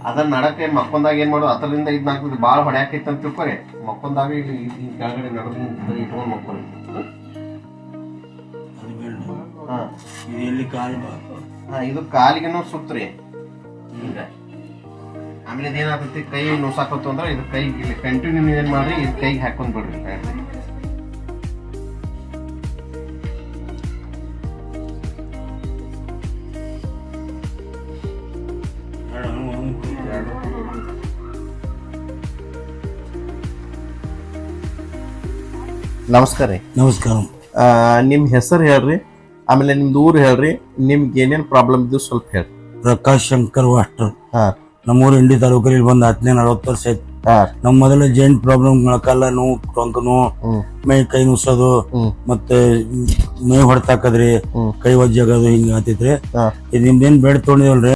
ಅದನ್ನ ನಡಕ್ಕೆ ಮಕ್ಕೊಂದಾಗ ಏನ್ ಮಾಡೋದು ಅದರಿಂದ ಇದ್ ನಾಲ್ಕು ಬಾಳ ಹೊಡ್ಯಾಕೈತೆ ಅಂತ ತಿಳ್ಕೊರಿ ಮಕ್ಕೊಂದಾಗ ಇಲ್ಲಿ ಕೆಳಗಡೆ ನಡದು ಇಟ್ಕೊಂಡ್ ಮಕ್ಕೊರಿ ಇದು ಕಾಲಿಗೆನೂ ಸುತ್ರಿ ಹಿಂಗ ಆಮೇಲೆ ಇದೇನಾಗ್ತೈತಿ ಕೈ ನುಸಾಕತ್ತು ಅಂದ್ರೆ ಇದು ಕೈ ಇಲ್ಲಿ ಕಂಟಿನ್ಯೂ ಏನ್ ಮಾಡ್ರಿ ಇದು ಕೈಗೆ ಹಾಕೊಂಡ್ ಬಿಡ್ರಿ ನಮಸ್ಕಾರ ರೀ. ನಮಸ್ಕಾರ. ನಿಮ್ ಹೆಸರು ಹೇಳ್ರಿ, ಆಮೇಲೆ ನಿಮ್ದು ಊರು ಹೇಳ್ರಿ, ನಿಮ್ಗೆ ಏನೇನ್ ಪ್ರಾಬ್ಲಮ್ ಇದ್ದು ಸ್ವಲ್ಪ ಹೇಳ್ರಿ. ಪ್ರಕಾಶ್ ಶಂಕರ್ ವಾಸ್ಟರ್. ಹಾ, ನಮ್ಮೂರು ಇಂಡಿ ತಾಲೂಕಲ್ಲಿ ಬಂದು 40 ವರ್ಷ ಆಯ್ತು. ನಮ್ಮ ಮೊದಲ ಜಾಯಿಂಟ್ ಪ್ರಾಬ್ಲಮ್ ಮೊಳಕಾಲ ನೋವು, ಟೊಂಕ ನೋವು, ಮೈ ಕೈ ನುಸೋದು, ಮತ್ತೆ ಮೈ ಹೊಡ್ತಾಕದ್ರಿ, ಕೈ ಒಜ್ಜಾಗೋದು ಹಿಂಗ ಆತೈತ್ರಿ. ಇದು ನಿಮ್ದೇನ್ ಬೆಡ್ ತೊಗೊಂಡಿವಲ್ರಿ